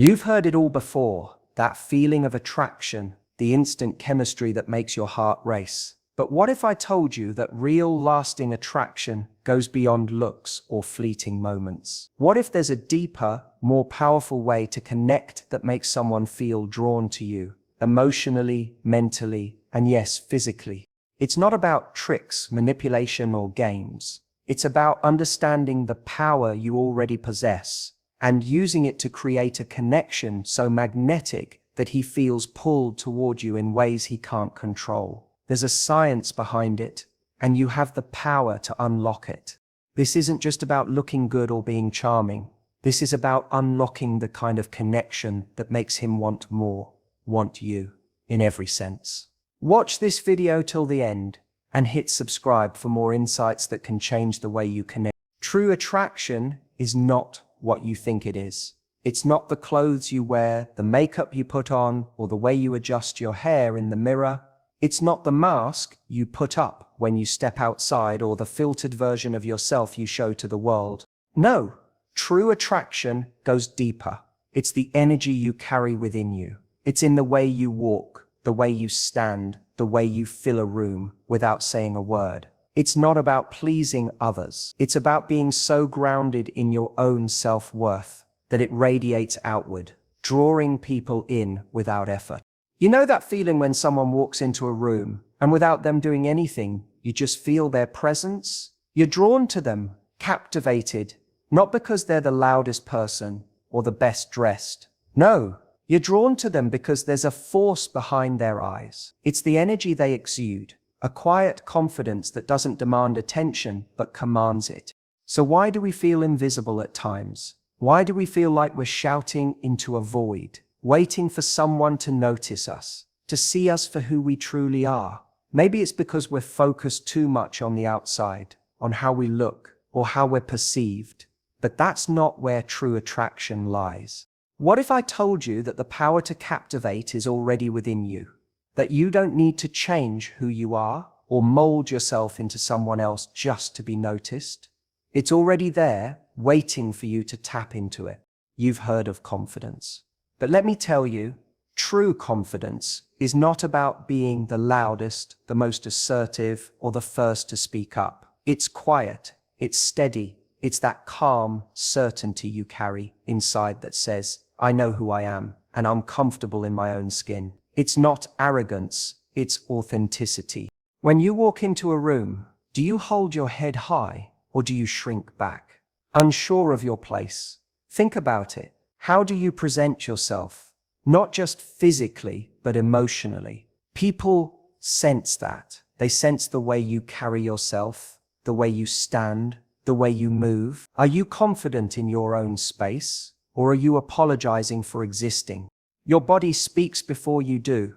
You've heard it all before, that feeling of attraction, the instant chemistry that makes your heart race. But what if I told you that real lasting attraction goes beyond looks or fleeting moments? What if there's a deeper, more powerful way to connect that makes someone feel drawn to you, emotionally, mentally, and yes, physically? It's not about tricks, manipulation, or games. It's about understanding the power you already possess and using it to create a connection so magnetic that he feels pulled toward you in ways he can't control. There's a science behind it, and you have the power to unlock it. This isn't just about looking good or being charming. This is about unlocking the kind of connection that makes him want more, want you, in every sense. Watch this video till the end and hit subscribe for more insights that can change the way you connect. True attraction is not what you think it is. It's not the clothes you wear, the makeup you put on, or the way you adjust your hair in the mirror. It's not the mask you put up when you step outside or the filtered version of yourself you show to the world. No, true attraction goes deeper. It's the energy you carry within you. It's in the way you walk, the way you stand, the way you fill a room without saying a word. It's not about pleasing others. It's about being so grounded in your own self-worth that it radiates outward, drawing people in without effort. You know that feeling when someone walks into a room and without them doing anything, you just feel their presence? You're drawn to them, captivated, not because they're the loudest person or the best dressed. No, you're drawn to them because there's a force behind their eyes. It's the energy they exude, a quiet confidence that doesn't demand attention but commands it. So why do we feel invisible at times? Why do we feel like we're shouting into a void, waiting for someone to notice us, to see us for who we truly are? Maybe it's because we're focused too much on the outside, on how we look, or how we're perceived. But that's not where true attraction lies. What if I told you that the power to captivate is already within you? That you don't need to change who you are or mold yourself into someone else just to be noticed? It's already there, waiting for you to tap into it. You've heard of confidence. But let me tell you, true confidence is not about being the loudest, the most assertive, or the first to speak up. It's quiet, it's steady, it's that calm certainty you carry inside that says, I know who I am, and I'm comfortable in my own skin. It's not arrogance, it's authenticity. When you walk into a room, do you hold your head high or do you shrink back? Unsure of your place? Think about it. How do you present yourself? Not just physically, but emotionally. People sense that. They sense the way you carry yourself, the way you stand, the way you move. Are you confident in your own space, or are you apologizing for existing? Your body speaks before you do.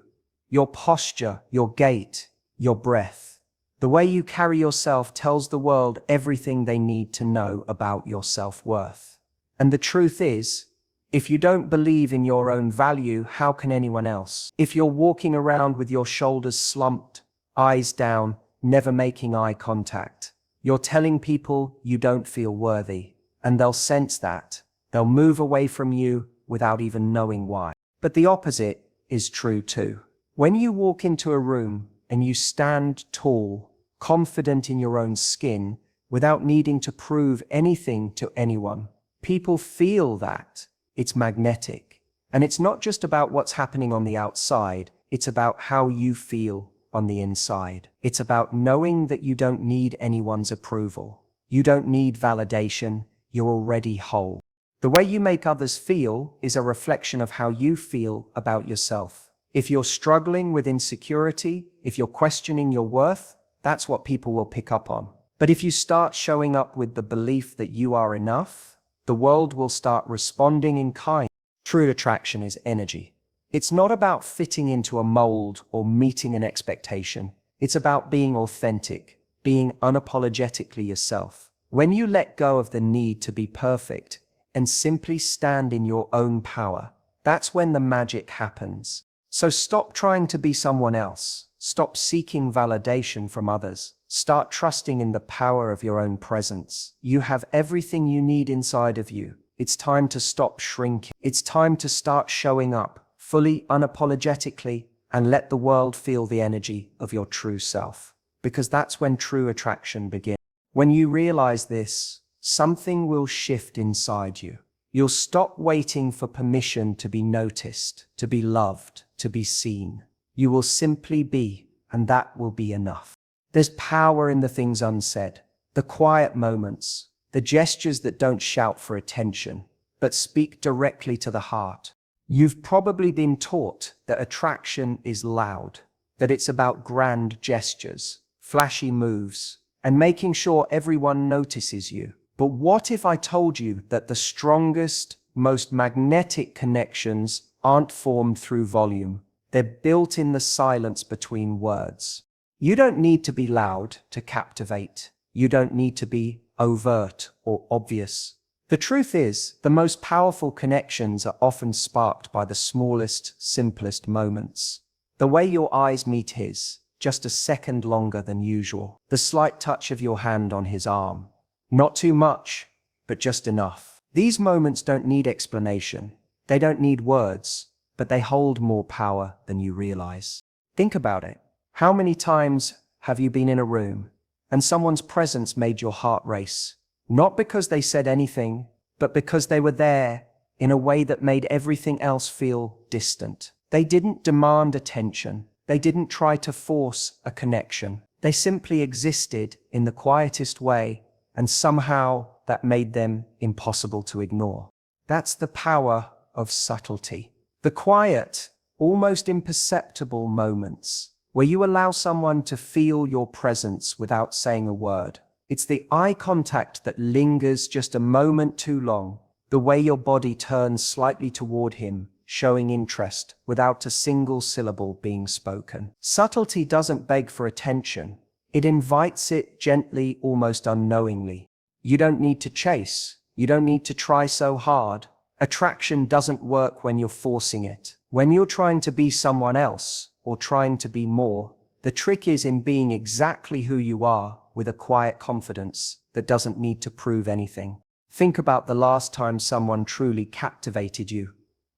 Your posture, your gait, your breath. The way you carry yourself tells the world everything they need to know about your self-worth. And the truth is, if you don't believe in your own value, how can anyone else? If you're walking around with your shoulders slumped, eyes down, never making eye contact, you're telling people you don't feel worthy, and they'll sense that. They'll move away from you without even knowing why. But the opposite is true too. When you walk into a room and you stand tall, confident in your own skin, without needing to prove anything to anyone, people feel that. It's magnetic. And it's not just about what's happening on the outside, it's about how you feel on the inside. It's about knowing that you don't need anyone's approval. You don't need validation, you're already whole. The way you make others feel is a reflection of how you feel about yourself. If you're struggling with insecurity, if you're questioning your worth, that's what people will pick up on. But if you start showing up with the belief that you are enough, the world will start responding in kind. True attraction is energy. It's not about fitting into a mold or meeting an expectation. It's about being authentic, being unapologetically yourself. When you let go of the need to be perfect and simply stand in your own power, that's when the magic happens. So stop trying to be someone else. Stop seeking validation from others. Start trusting in the power of your own presence. You have everything you need inside of you. It's time to stop shrinking. It's time to start showing up fully, unapologetically, and let the world feel the energy of your true self. Because that's when true attraction begins. When you realize this, something will shift inside you. You'll stop waiting for permission to be noticed, to be loved, to be seen. You will simply be, and that will be enough. There's power in the things unsaid, the quiet moments, the gestures that don't shout for attention, but speak directly to the heart. You've probably been taught that attraction is loud, that it's about grand gestures, flashy moves, and making sure everyone notices you. But what if I told you that the strongest, most magnetic connections aren't formed through volume? They're built in the silence between words. You don't need to be loud to captivate. You don't need to be overt or obvious. The truth is, the most powerful connections are often sparked by the smallest, simplest moments. The way your eyes meet his, just a second longer than usual. The slight touch of your hand on his arm. Not too much, but just enough. These moments don't need explanation. They don't need words, but they hold more power than you realize. Think about it. How many times have you been in a room and someone's presence made your heart race? Not because they said anything, but because they were there in a way that made everything else feel distant. They didn't demand attention. They didn't try to force a connection. They simply existed in the quietest way, and somehow that made them impossible to ignore. That's the power of subtlety. The quiet, almost imperceptible moments where you allow someone to feel your presence without saying a word. It's the eye contact that lingers just a moment too long, the way your body turns slightly toward him, showing interest without a single syllable being spoken. Subtlety doesn't beg for attention. It invites it gently, almost unknowingly. You don't need to chase. You don't need to try so hard. Attraction doesn't work when you're forcing it. When you're trying to be someone else or trying to be more, the trick is in being exactly who you are with a quiet confidence that doesn't need to prove anything. Think about the last time someone truly captivated you.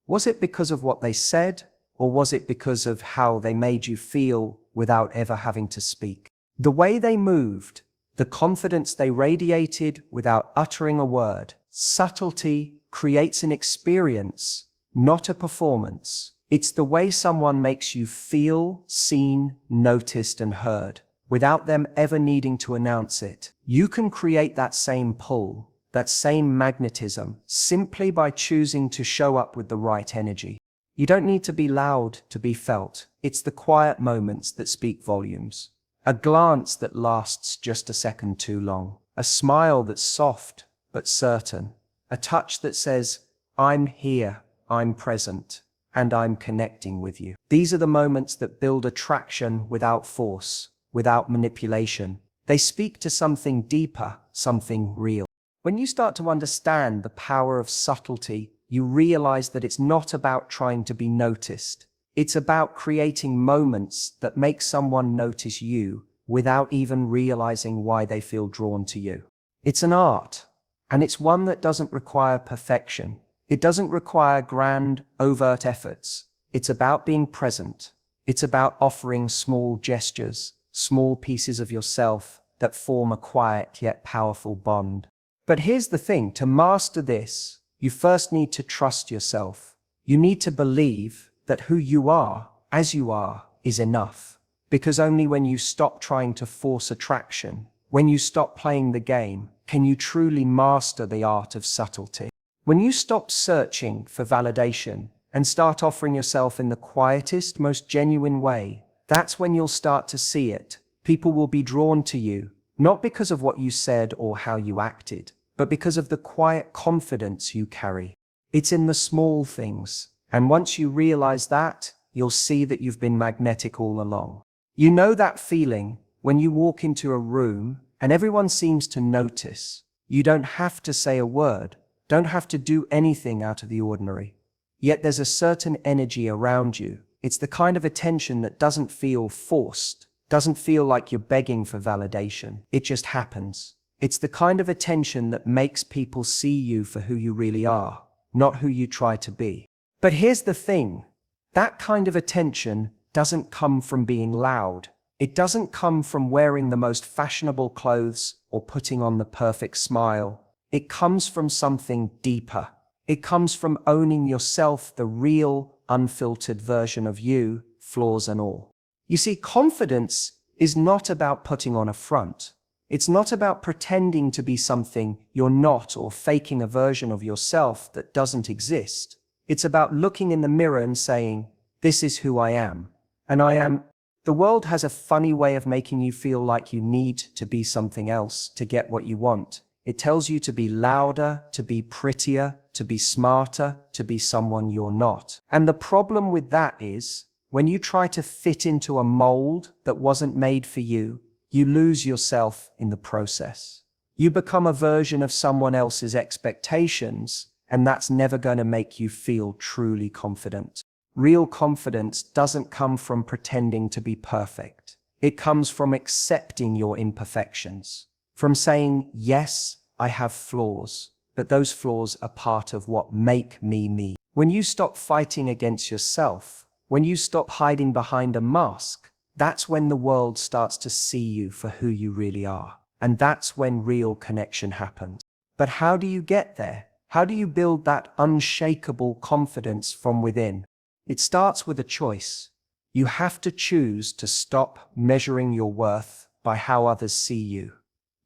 Was it because of what they said, or was it because of how they made you feel without ever having to speak? The way they moved, the confidence they radiated without uttering a word. Subtlety creates an experience, not a performance. It's the way someone makes you feel seen, noticed, and heard, without them ever needing to announce it. You can create that same pull, that same magnetism, simply by choosing to show up with the right energy. You don't need to be loud to be felt. It's the quiet moments that speak volumes. A glance that lasts just a second too long. A smile that's soft but certain. A touch that says, I'm here, I'm present, and I'm connecting with you. These are the moments that build attraction without force, without manipulation. They speak to something deeper, something real. When you start to understand the power of subtlety, you realize that it's not about trying to be noticed. It's about creating moments that make someone notice you without even realizing why they feel drawn to you. It's an art, and it's one that doesn't require perfection. It doesn't require grand, overt efforts. It's about being present. It's about offering small gestures, small pieces of yourself that form a quiet yet powerful bond. But here's the thing, to master this, you first need to trust yourself. You need to believe that who you are, as you are, is enough. Because only when you stop trying to force attraction, when you stop playing the game, can you truly master the art of subtlety. When you stop searching for validation and start offering yourself in the quietest, most genuine way, that's when you'll start to see it. People will be drawn to you, not because of what you said or how you acted, but because of the quiet confidence you carry. It's in the small things. And once you realize that, you'll see that you've been magnetic all along. You know that feeling when you walk into a room and everyone seems to notice. You don't have to say a word, don't have to do anything out of the ordinary. Yet there's a certain energy around you. It's the kind of attention that doesn't feel forced, doesn't feel like you're begging for validation. It just happens. It's the kind of attention that makes people see you for who you really are, not who you try to be. But here's the thing. That kind of attention doesn't come from being loud. It doesn't come from wearing the most fashionable clothes or putting on the perfect smile. It comes from something deeper. It comes from owning yourself, the real, unfiltered version of you, flaws and all. You see, confidence is not about putting on a front. It's not about pretending to be something you're not or faking a version of yourself that doesn't exist. It's about looking in the mirror and saying, "This is who I am." And I am. The world has a funny way of making you feel like you need to be something else to get what you want. It tells you to be louder, to be prettier, to be smarter, to be someone you're not. And the problem with that is, when you try to fit into a mold that wasn't made for you, you lose yourself in the process. You become a version of someone else's expectations, and that's never going to make you feel truly confident. Real confidence doesn't come from pretending to be perfect. It comes from accepting your imperfections. From saying, yes, I have flaws, but those flaws are part of what make me me. When you stop fighting against yourself, when you stop hiding behind a mask, that's when the world starts to see you for who you really are. And that's when real connection happens. But how do you get there? How do you build that unshakable confidence from within? It starts with a choice. You have to choose to stop measuring your worth by how others see you.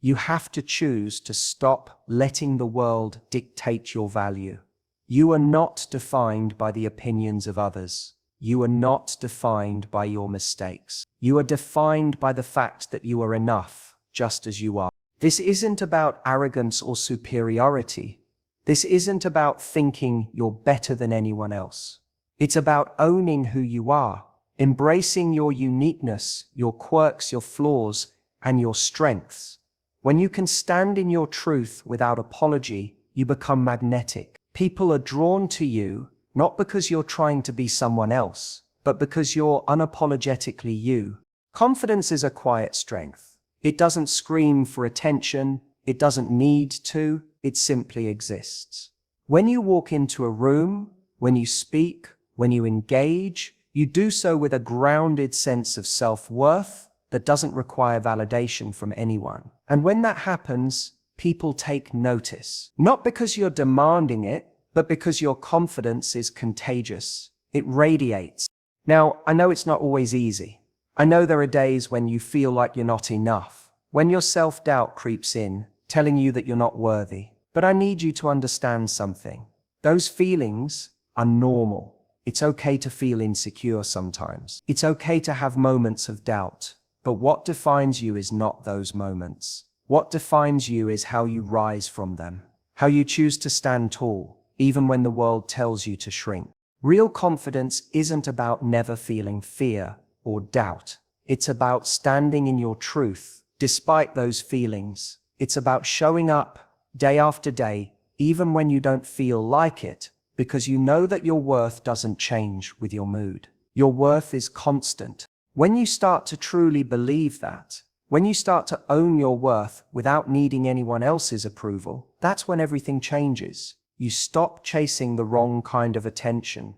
You have to choose to stop letting the world dictate your value. You are not defined by the opinions of others. You are not defined by your mistakes. You are defined by the fact that you are enough, just as you are. This isn't about arrogance or superiority. This isn't about thinking you're better than anyone else. It's about owning who you are, embracing your uniqueness, your quirks, your flaws, and your strengths. When you can stand in your truth without apology, you become magnetic. People are drawn to you, not because you're trying to be someone else, but because you're unapologetically you. Confidence is a quiet strength. It doesn't scream for attention. It doesn't need to. It simply exists. When you walk into a room, when you speak, when you engage, you do so with a grounded sense of self-worth that doesn't require validation from anyone. And when that happens, people take notice. Not because you're demanding it, but because your confidence is contagious. It radiates. Now, I know it's not always easy. I know there are days when you feel like you're not enough, when your self-doubt creeps in, telling you that you're not worthy. But I need you to understand something. Those feelings are normal. It's okay to feel insecure sometimes. It's okay to have moments of doubt. But what defines you is not those moments. What defines you is how you rise from them, how you choose to stand tall, even when the world tells you to shrink. Real confidence isn't about never feeling fear or doubt. It's about standing in your truth, despite those feelings. It's about showing up day after day, even when you don't feel like it, because you know that your worth doesn't change with your mood. Your worth is constant. When you start to truly believe that, when you start to own your worth without needing anyone else's approval, that's when everything changes. You stop chasing the wrong kind of attention.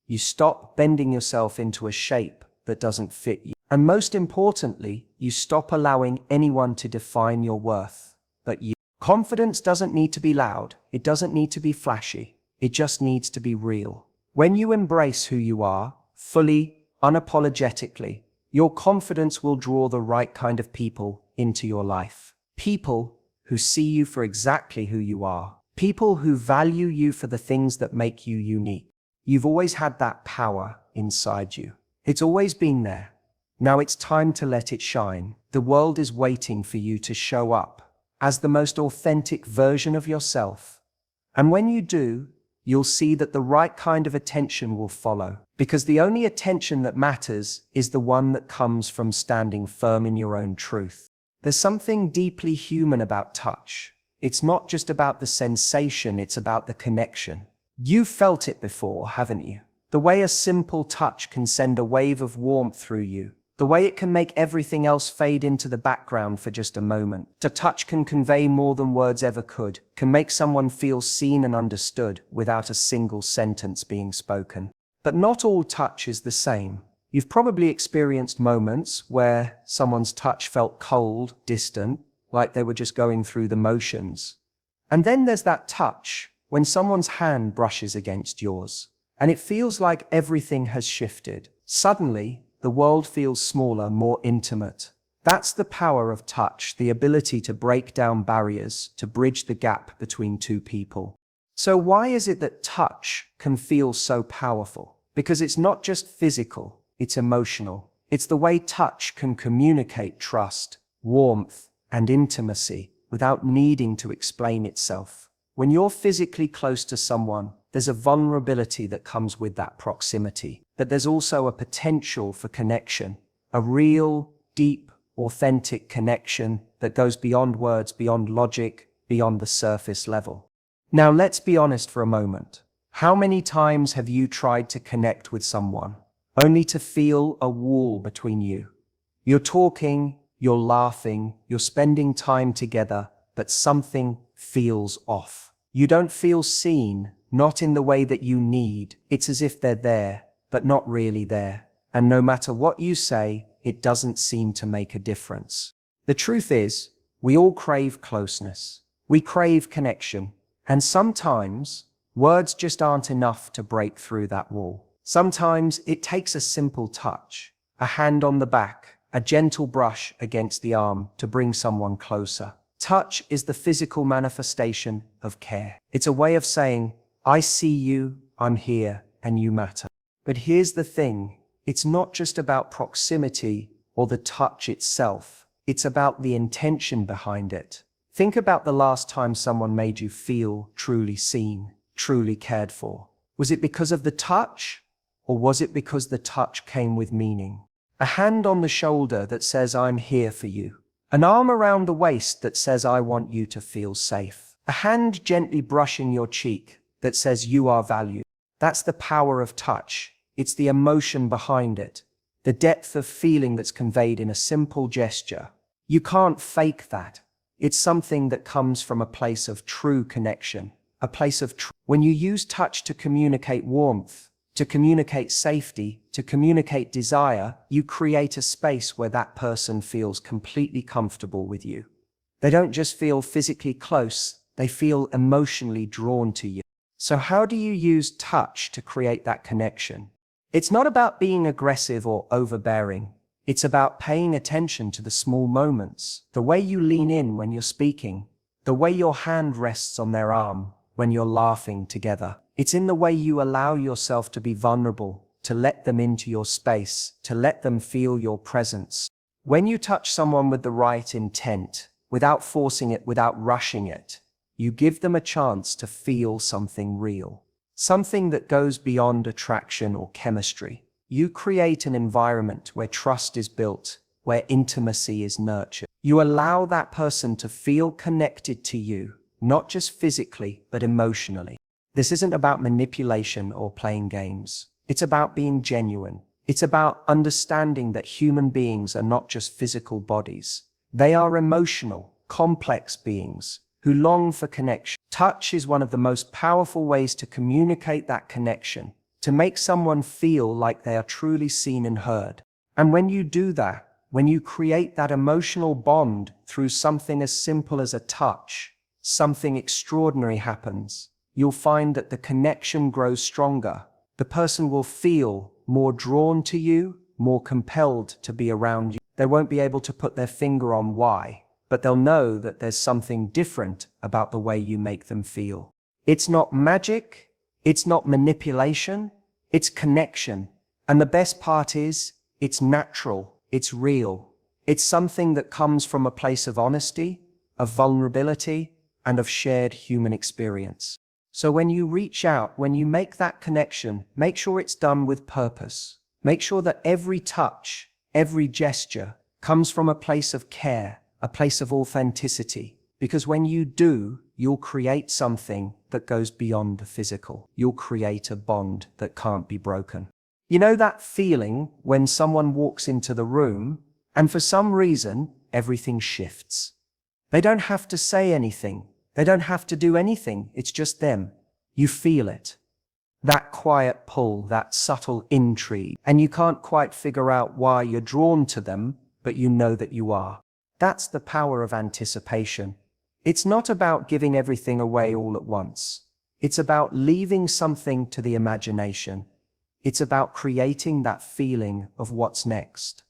You stop bending yourself into a shape that doesn't fit you. And most importantly, you stop allowing anyone to define your worth, but you. Confidence doesn't need to be loud. It doesn't need to be flashy. It just needs to be real. When you embrace who you are, fully, unapologetically, your confidence will draw the right kind of people into your life. People who see you for exactly who you are. People who value you for the things that make you unique. You've always had that power inside you. It's always been there. Now it's time to let it shine. The world is waiting for you to show up as the most authentic version of yourself. And when you do, you'll see that the right kind of attention will follow. Because the only attention that matters is the one that comes from standing firm in your own truth. There's something deeply human about touch. It's not just about the sensation, it's about the connection. You've felt it before, haven't you? The way a simple touch can send a wave of warmth through you. The way it can make everything else fade into the background for just a moment. The touch can convey more than words ever could, can make someone feel seen and understood without a single sentence being spoken. But not all touch is the same. You've probably experienced moments where someone's touch felt cold, distant, like they were just going through the motions. And then there's that touch when someone's hand brushes against yours, and it feels like everything has shifted. Suddenly, the world feels smaller, more intimate. That's the power of touch, the ability to break down barriers, to bridge the gap between two people. So why is it that touch can feel so powerful? Because it's not just physical, it's emotional. It's the way touch can communicate trust, warmth, and intimacy without needing to explain itself. When you're physically close to someone, there's a vulnerability that comes with that proximity, but there's also a potential for connection, a real, deep, authentic connection that goes beyond words, beyond logic, beyond the surface level. Now let's be honest for a moment. How many times have you tried to connect with someone, only to feel a wall between you? You're talking, you're laughing, you're spending time together, but something feels off. You don't feel seen, not in the way that you need. It's as if they're there, but not really there. And no matter what you say, it doesn't seem to make a difference. The truth is, we all crave closeness. We crave connection. And sometimes, words just aren't enough to break through that wall. Sometimes it takes a simple touch, a hand on the back, a gentle brush against the arm to bring someone closer. Touch is the physical manifestation of care. It's a way of saying, I see you, I'm here, and you matter. But here's the thing, it's not just about proximity or the touch itself. It's about the intention behind it. Think about the last time someone made you feel truly seen, truly cared for. Was it because of the touch, or was it because the touch came with meaning? A hand on the shoulder that says, I'm here for you. An arm around the waist that says, I want you to feel safe. A hand gently brushing your cheek that says, you are valued. That's the power of touch. It's the emotion behind it, the depth of feeling that's conveyed in a simple gesture. You can't fake that. It's something that comes from a place of true connection, a place of When you use touch to communicate warmth, to communicate safety, to communicate desire, you create a space where that person feels completely comfortable with you. They don't just feel physically close, they feel emotionally drawn to you. So how do you use touch to create that connection? It's not about being aggressive or overbearing. It's about paying attention to the small moments, the way you lean in when you're speaking, the way your hand rests on their arm when you're laughing together. It's in the way you allow yourself to be vulnerable, to let them into your space, to let them feel your presence. When you touch someone with the right intent, without forcing it, without rushing it, you give them a chance to feel something real, something that goes beyond attraction or chemistry. You create an environment where trust is built, where intimacy is nurtured. You allow that person to feel connected to you, not just physically, but emotionally. This isn't about manipulation or playing games. It's about being genuine. It's about understanding that human beings are not just physical bodies. They are emotional, complex beings who long for connection. Touch is one of the most powerful ways to communicate that connection, to make someone feel like they are truly seen and heard. And when you do that, when you create that emotional bond through something as simple as a touch, something extraordinary happens. You'll find that the connection grows stronger. The person will feel more drawn to you, more compelled to be around you. They won't be able to put their finger on why, but they'll know that there's something different about the way you make them feel. It's not magic, it's not manipulation, it's connection. And the best part is, it's natural, it's real. It's something that comes from a place of honesty, of vulnerability, and of shared human experience. So when you reach out, when you make that connection, make sure it's done with purpose. Make sure that every touch, every gesture comes from a place of care, a place of authenticity. Because when you do, you'll create something that goes beyond the physical. You'll create a bond that can't be broken. You know that feeling when someone walks into the room and for some reason, everything shifts. They don't have to say anything. They don't have to do anything. It's just them. You feel it. That quiet pull, that subtle intrigue, and you can't quite figure out why you're drawn to them, but you know that you are. That's the power of anticipation. It's not about giving everything away all at once. It's about leaving something to the imagination. It's about creating that feeling of what's next,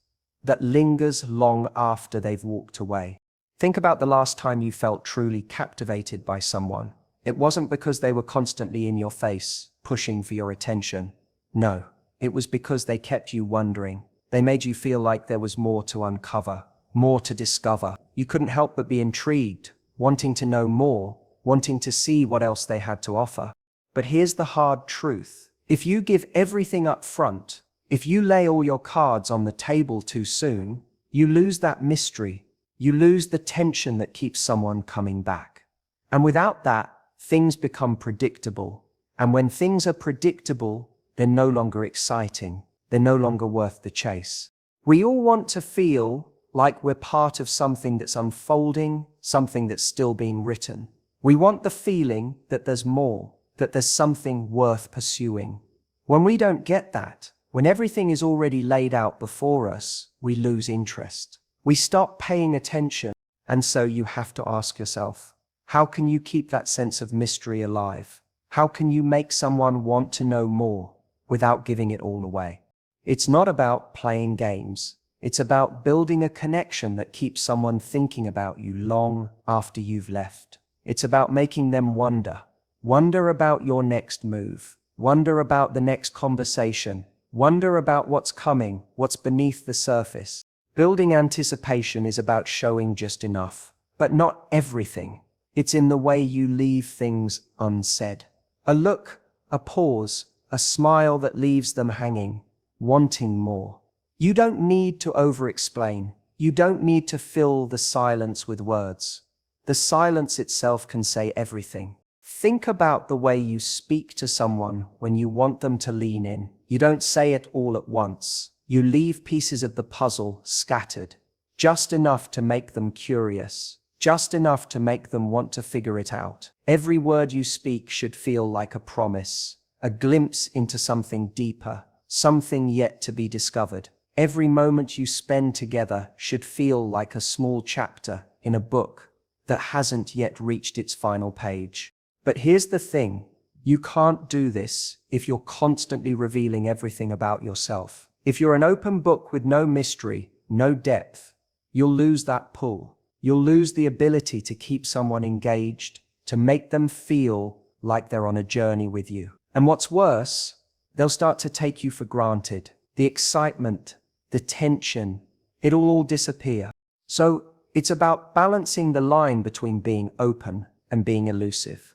that lingers long after they've walked away. Think about the last time you felt truly captivated by someone. It wasn't because they were constantly in your face, pushing for your attention. No, it was because they kept you wondering. They made you feel like there was more to uncover, more to discover. You couldn't help but be intrigued, wanting to know more, wanting to see what else they had to offer. But here's the hard truth. If you give everything up front, if you lay all your cards on the table too soon, you lose that mystery. You lose the tension that keeps someone coming back. And without that, things become predictable. And when things are predictable, they're no longer exciting. They're no longer worth the chase. We all want to feel like we're part of something that's unfolding, something that's still being written. We want the feeling that there's more, that there's something worth pursuing. When we don't get that, when everything is already laid out before us, we lose interest. We stop paying attention. And so you have to ask yourself, how can you keep that sense of mystery alive? How can you make someone want to know more without giving it all away? It's not about playing games. It's about building a connection that keeps someone thinking about you long after you've left. It's about making them wonder about your next move, wonder about the next conversation, wonder about what's coming, what's beneath the surface. Building anticipation is about showing just enough, but not everything. It's in the way you leave things unsaid. A look, a pause, a smile that leaves them hanging, wanting more. You don't need to over-explain. You don't need to fill the silence with words. The silence itself can say everything. Think about the way you speak to someone when you want them to lean in. You don't say it all at once. You leave pieces of the puzzle scattered, just enough to make them curious, just enough to make them want to figure it out. Every word you speak should feel like a promise, a glimpse into something deeper, something yet to be discovered. Every moment you spend together should feel like a small chapter in a book that hasn't yet reached its final page. But here's the thing, you can't do this if you're constantly revealing everything about yourself. If you're an open book with no mystery, no depth, you'll lose that pull. You'll lose the ability to keep someone engaged, to make them feel like they're on a journey with you. And what's worse, they'll start to take you for granted. The excitement, the tension, it'll all disappear. So it's about balancing the line between being open and being elusive.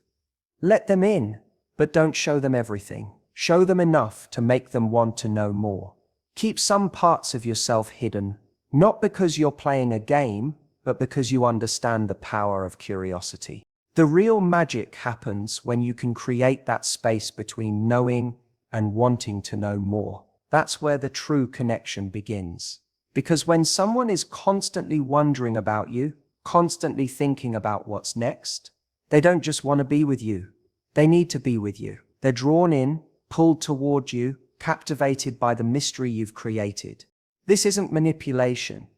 Let them in, but don't show them everything. Show them enough to make them want to know more. Keep some parts of yourself hidden, not because you're playing a game, but because you understand the power of curiosity. The real magic happens when you can create that space between knowing and wanting to know more. That's where the true connection begins. Because when someone is constantly wondering about you, constantly thinking about what's next, they don't just want to be with you. They need to be with you. They're drawn in, pulled toward you, captivated by the mystery you've created. This isn't manipulation.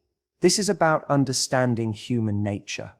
This is about understanding human nature.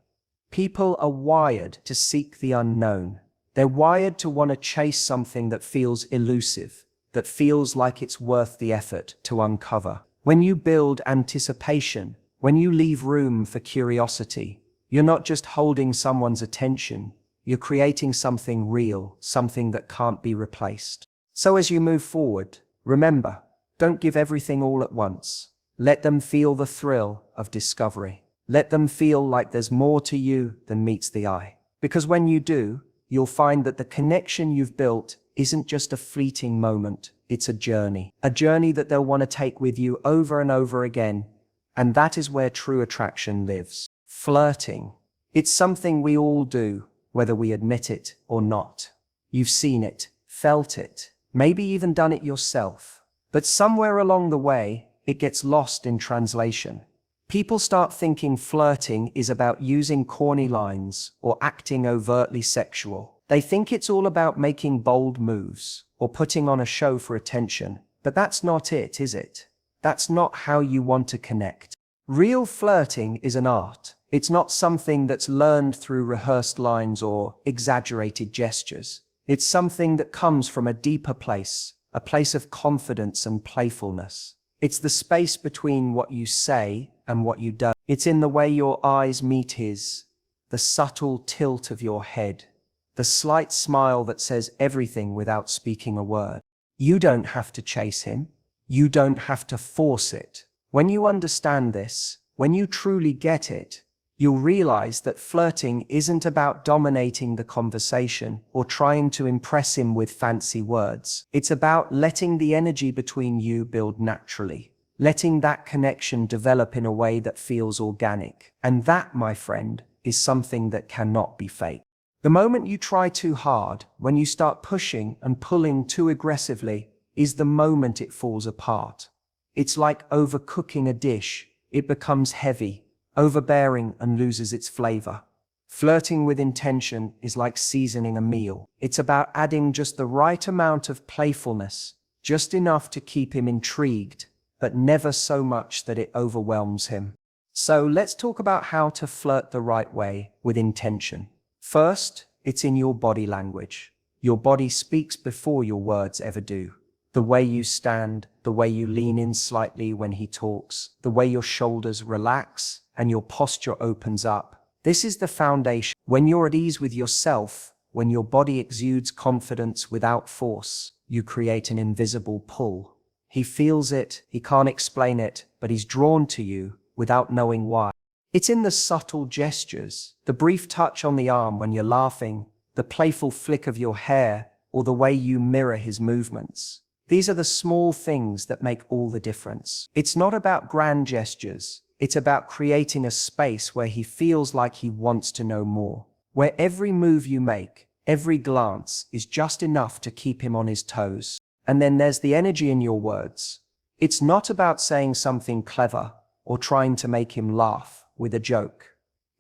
People are wired to seek the unknown. They're wired to want to chase something that feels elusive, that feels like it's worth the effort to uncover. When you build anticipation, when you leave room for curiosity, you're not just holding someone's attention, you're creating something real, something that can't be replaced. So as you move forward, remember, don't give everything all at once. Let them feel the thrill of discovery. Let them feel like there's more to you than meets the eye. Because when you do, you'll find that the connection you've built isn't just a fleeting moment, it's a journey that they'll want to take with you over and over again. And that is where true attraction lives. Flirting. It's something we all do, whether we admit it or not. You've seen it, felt it, maybe even done it yourself. But somewhere along the way, it gets lost in translation. People start thinking flirting is about using corny lines or acting overtly sexual. They think it's all about making bold moves or putting on a show for attention. But that's not it, is it? That's not how you want to connect. Real flirting is an art. It's not something that's learned through rehearsed lines or exaggerated gestures. It's something that comes from a deeper place, a place of confidence and playfulness. It's the space between what you say and what you don't. It's in the way your eyes meet his, the subtle tilt of your head, the slight smile that says everything without speaking a word. You don't have to chase him. You don't have to force it. When you understand this, when you truly get it, you'll realize that flirting isn't about dominating the conversation or trying to impress him with fancy words. It's about letting the energy between you build naturally, letting that connection develop in a way that feels organic. And that, my friend, is something that cannot be faked. The moment you try too hard, when you start pushing and pulling too aggressively, is the moment it falls apart. It's like overcooking a dish. It becomes heavy, overbearing, and loses its flavor. Flirting with intention is like seasoning a meal. It's about adding just the right amount of playfulness, just enough to keep him intrigued, but never so much that it overwhelms him. So let's talk about how to flirt the right way with intention. First, it's in your body language. Your body speaks before your words ever do. The way you stand, the way you lean in slightly when he talks, the way your shoulders relax and your posture opens up. This is the foundation. When you're at ease with yourself, when your body exudes confidence without force, you create an invisible pull. He feels it, he can't explain it, but he's drawn to you without knowing why. It's in the subtle gestures, the brief touch on the arm when you're laughing, the playful flick of your hair, or the way you mirror his movements. These are the small things that make all the difference. It's not about grand gestures. It's about creating a space where he feels like he wants to know more, where every move you make, every glance is just enough to keep him on his toes. And then there's the energy in your words. It's not about saying something clever or trying to make him laugh with a joke.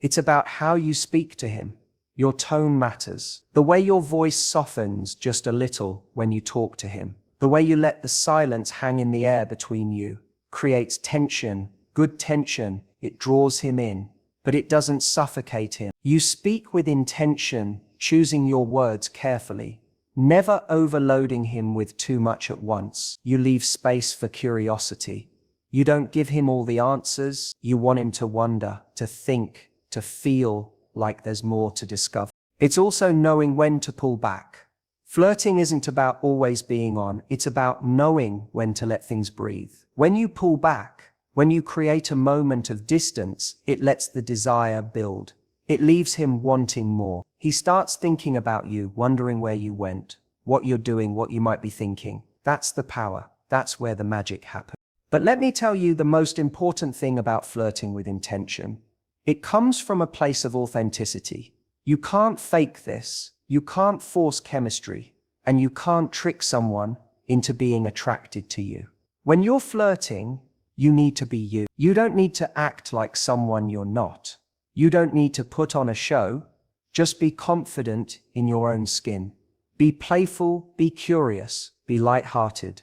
It's about how you speak to him. Your tone matters. The way your voice softens just a little when you talk to him. The way you let the silence hang in the air between you creates tension, good tension. It draws him in, but it doesn't suffocate him. You speak with intention, choosing your words carefully, never overloading him with too much at once. You leave space for curiosity. You don't give him all the answers. You want him to wonder, to think, to feel like there's more to discover. It's also knowing when to pull back. Flirting isn't about always being on, it's about knowing when to let things breathe. When you pull back, when you create a moment of distance, it lets the desire build. It leaves him wanting more. He starts thinking about you, wondering where you went, what you're doing, what you might be thinking. That's the power. That's where the magic happens. But let me tell you the most important thing about flirting with intention. It comes from a place of authenticity. You can't fake this. You can't force chemistry, and you can't trick someone into being attracted to you. When you're flirting, you need to be you. You don't need to act like someone you're not. You don't need to put on a show. Just be confident in your own skin. Be playful, be curious, be lighthearted,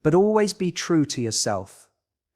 but always be true to yourself.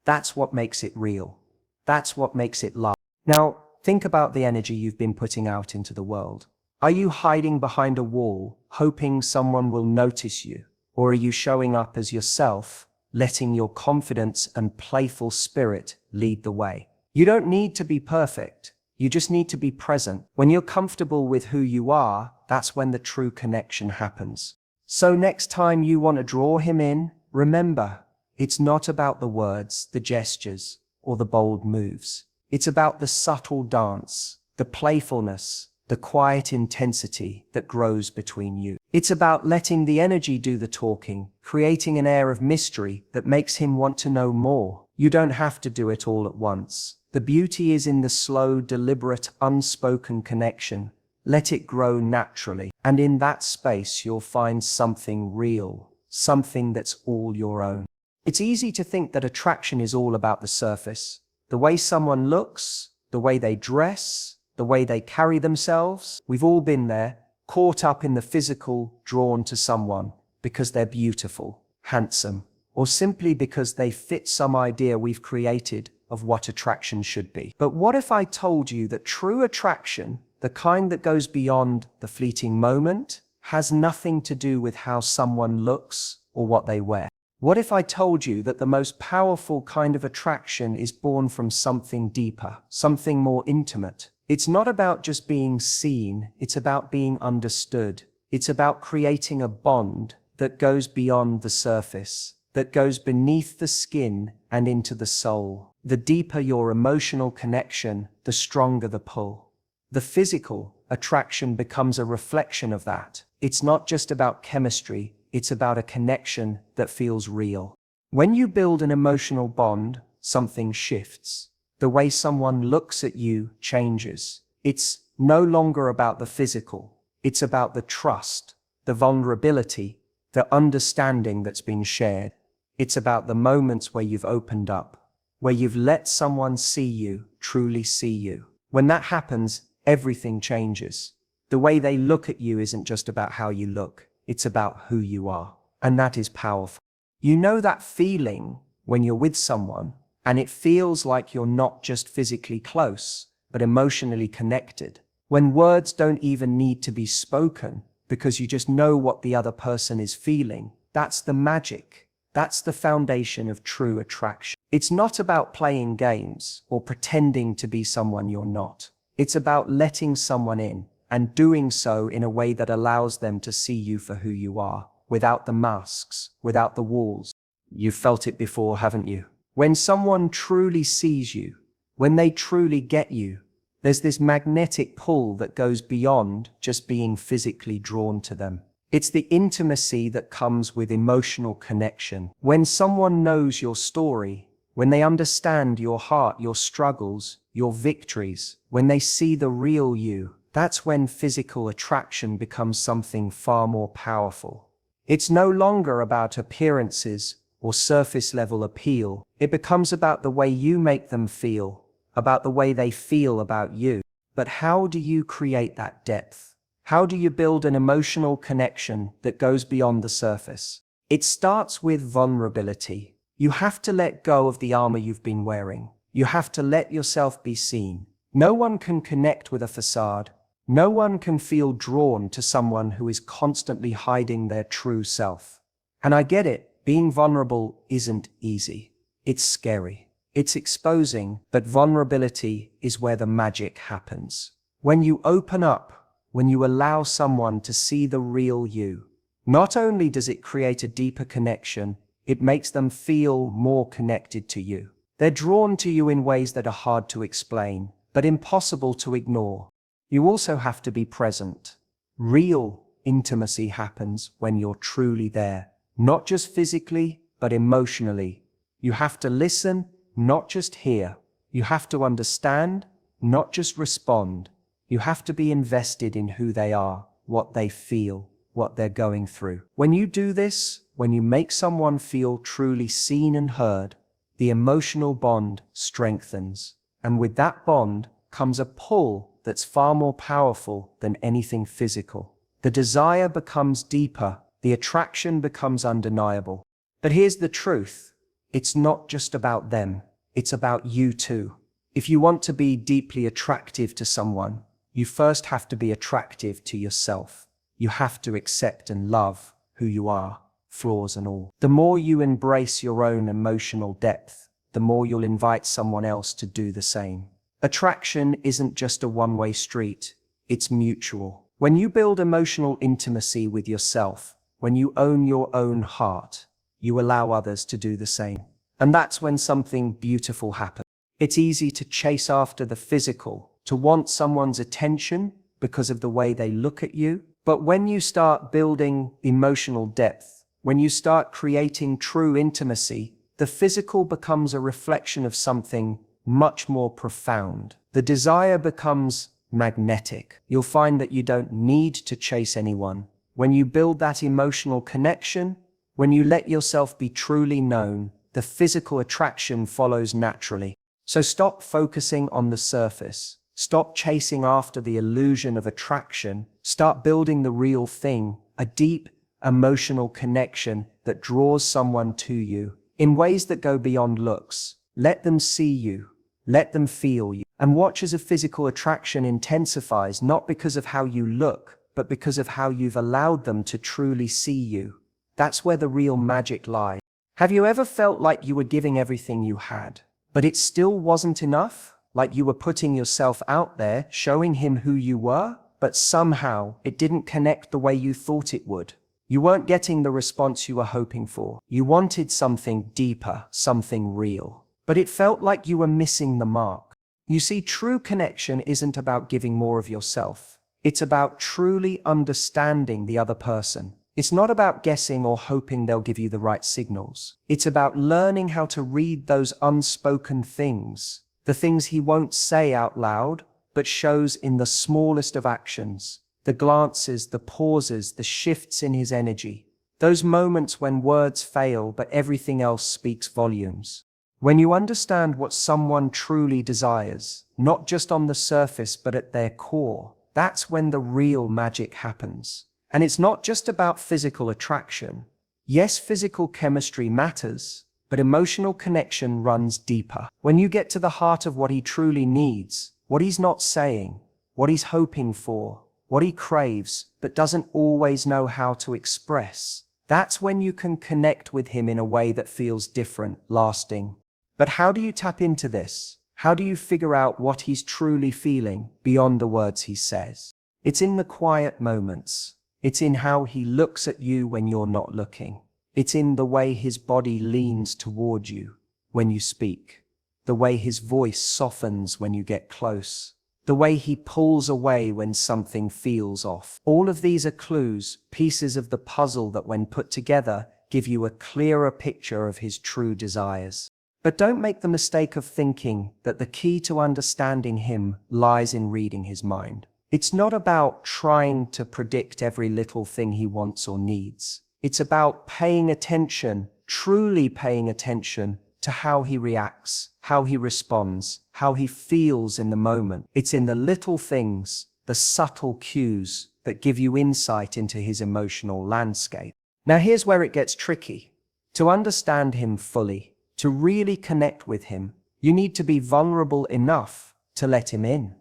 That's what makes it real. That's what makes it last. Now, think about the energy you've been putting out into the world. Are you hiding behind a wall, hoping someone will notice you? Or are you showing up as yourself, letting your confidence and playful spirit lead the way? You don't need to be perfect. You just need to be present. When you're comfortable with who you are, that's when the true connection happens. So next time you want to draw him in, remember, it's not about the words, the gestures, or the bold moves. It's about the subtle dance, the playfulness, the quiet intensity that grows between you. It's about letting the energy do the talking, creating an air of mystery that makes him want to know more. You don't have to do it all at once. The beauty is in the slow, deliberate, unspoken connection. Let it grow naturally. And in that space, you'll find something real, something that's all your own. It's easy to think that attraction is all about the surface. The way someone looks, the way they dress, the way they carry themselves. We've all been there, caught up in the physical, drawn to someone because they're beautiful, handsome, or simply because they fit some idea we've created of what attraction should be. But what if I told you that true attraction, the kind that goes beyond the fleeting moment, has nothing to do with how someone looks or what they wear? What if I told you that the most powerful kind of attraction is born from something deeper, something more intimate? It's not about just being seen, it's about being understood. It's about creating a bond that goes beyond the surface, that goes beneath the skin and into the soul. The deeper your emotional connection, the stronger the pull. The physical attraction becomes a reflection of that. It's not just about chemistry, it's about a connection that feels real. When you build an emotional bond, something shifts. The way someone looks at you changes. It's no longer about the physical. It's about the trust, the vulnerability, the understanding that's been shared. It's about the moments where you've opened up, where you've let someone see you, truly see you. When that happens, everything changes. The way they look at you isn't just about how you look, it's about who you are. And that is powerful. You know that feeling when you're with someone and it feels like you're not just physically close, but emotionally connected. When words don't even need to be spoken because you just know what the other person is feeling. That's the magic. That's the foundation of true attraction. It's not about playing games or pretending to be someone you're not. It's about letting someone in and doing so in a way that allows them to see you for who you are, without the masks, without the walls. You've felt it before, haven't you? When someone truly sees you, when they truly get you, there's this magnetic pull that goes beyond just being physically drawn to them. It's the intimacy that comes with emotional connection. When someone knows your story, when they understand your heart, your struggles, your victories, when they see the real you, that's when physical attraction becomes something far more powerful. It's no longer about appearances or surface level appeal. It becomes about the way you make them feel, about the way they feel about you. But how do you create that depth? How do you build an emotional connection that goes beyond the surface? It starts with vulnerability. You have to let go of the armor you've been wearing. You have to let yourself be seen. No one can connect with a facade. No one can feel drawn to someone who is constantly hiding their true self. And I get it, being vulnerable isn't easy. It's scary. It's exposing, but vulnerability is where the magic happens. When you open up, when you allow someone to see the real you, not only does it create a deeper connection, it makes them feel more connected to you. They're drawn to you in ways that are hard to explain, but impossible to ignore. You also have to be present. Real intimacy happens when you're truly there, not just physically, but emotionally. You have to listen, not just hear. You have to understand, not just respond. You have to be invested in who they are, what they feel, what they're going through. When you do this, when you make someone feel truly seen and heard, the emotional bond strengthens. And with that bond comes a pull that's far more powerful than anything physical. The desire becomes deeper, the attraction becomes undeniable. But here's the truth. It's not just about them, it's about you too. If you want to be deeply attractive to someone, you first have to be attractive to yourself. You have to accept and love who you are, flaws and all. The more you embrace your own emotional depth, the more you'll invite someone else to do the same. Attraction isn't just a one-way street, it's mutual. When you build emotional intimacy with yourself, when you own your own heart, you allow others to do the same. And that's when something beautiful happens. It's easy to chase after the physical, to want someone's attention because of the way they look at you. But when you start building emotional depth, when you start creating true intimacy, the physical becomes a reflection of something much more profound. The desire becomes magnetic. You'll find that you don't need to chase anyone. When you build that emotional connection, when you let yourself be truly known, the physical attraction follows naturally. So stop focusing on the surface. Stop chasing after the illusion of attraction. Start building the real thing, a deep, emotional connection that draws someone to you in ways that go beyond looks. Let them see you. Let them feel you. And watch as a physical attraction intensifies, not because of how you look, but because of how you've allowed them to truly see you. That's where the real magic lies. Have you ever felt like you were giving everything you had, but it still wasn't enough? Like you were putting yourself out there, showing him who you were, but somehow it didn't connect the way you thought it would. You weren't getting the response you were hoping for. You wanted something deeper, something real, but it felt like you were missing the mark. You see, true connection isn't about giving more of yourself. It's about truly understanding the other person. It's not about guessing or hoping they'll give you the right signals. It's about learning how to read those unspoken things, the things he won't say out loud, but shows in the smallest of actions, the glances, the pauses, the shifts in his energy, those moments when words fail but everything else speaks volumes. When you understand what someone truly desires, not just on the surface but at their core, that's when the real magic happens. And it's not just about physical attraction. Yes, physical chemistry matters, but emotional connection runs deeper. When you get to the heart of what he truly needs, what he's not saying, what he's hoping for, what he craves, but doesn't always know how to express, that's when you can connect with him in a way that feels different, lasting. But how do you tap into this? How do you figure out what he's truly feeling beyond the words he says? It's in the quiet moments. It's in how he looks at you when you're not looking. It's in the way his body leans toward you when you speak, the way his voice softens when you get close, the way he pulls away when something feels off. All of these are clues, pieces of the puzzle that when put together give you a clearer picture of his true desires. But don't make the mistake of thinking that the key to understanding him lies in reading his mind. It's not about trying to predict every little thing he wants or needs. It's about paying attention, truly paying attention to how he reacts, how he responds, how he feels in the moment. It's in the little things, the subtle cues that give you insight into his emotional landscape. Now here's where it gets tricky. To understand him fully, to really connect with him, you need to be vulnerable enough to let him in.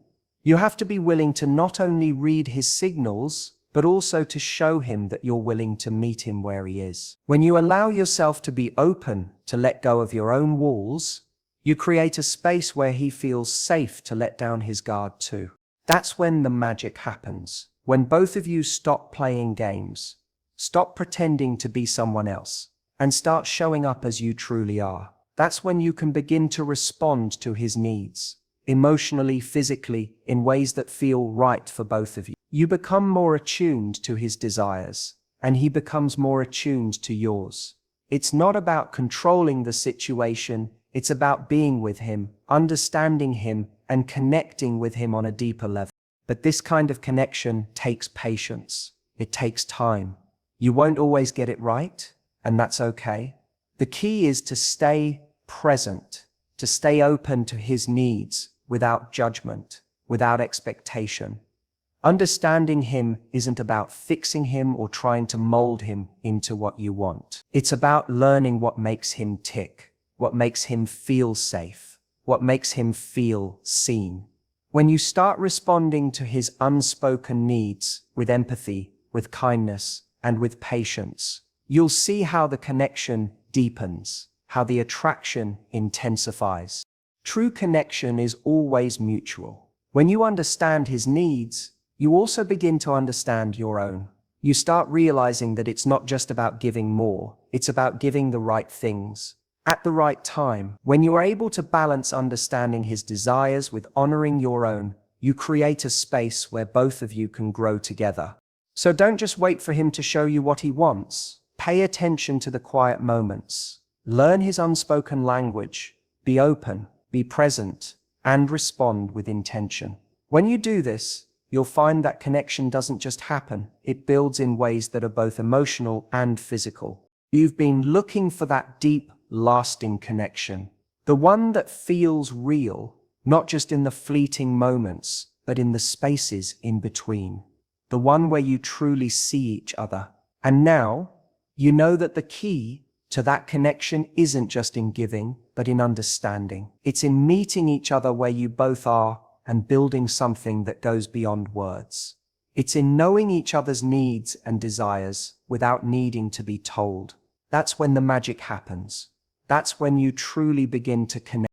You have to be willing to not only read his signals, but also to show him that you're willing to meet him where he is. When you allow yourself to be open, to let go of your own walls, you create a space where he feels safe to let down his guard too. That's when the magic happens. When both of you stop playing games, stop pretending to be someone else, and start showing up as you truly are. That's when you can begin to respond to his needs, emotionally, physically, in ways that feel right for both of you. You become more attuned to his desires, and he becomes more attuned to yours. It's not about controlling the situation, it's about being with him, understanding him, and connecting with him on a deeper level. But this kind of connection takes patience. It takes time. You won't always get it right, and that's okay. The key is to stay present, to stay open to his needs without judgment, without expectation. Understanding him isn't about fixing him or trying to mold him into what you want. It's about learning what makes him tick, what makes him feel safe, what makes him feel seen. When you start responding to his unspoken needs with empathy, with kindness, and with patience, you'll see how the connection deepens, how the attraction intensifies. True connection is always mutual. When you understand his needs, you also begin to understand your own. You start realizing that it's not just about giving more, it's about giving the right things at the right time. When you are able to balance understanding his desires with honoring your own, you create a space where both of you can grow together. So don't just wait for him to show you what he wants. Pay attention to the quiet moments. Learn his unspoken language. Be open, be present, and respond with intention. When you do this, you'll find that connection doesn't just happen, it builds in ways that are both emotional and physical. You've been looking for that deep, lasting connection. The one that feels real, not just in the fleeting moments, but in the spaces in between. The one where you truly see each other. And now, you know that the key to that connection isn't just in giving, but in understanding. It's in meeting each other where you both are and building something that goes beyond words. It's in knowing each other's needs and desires without needing to be told. That's when the magic happens. That's when you truly begin to connect.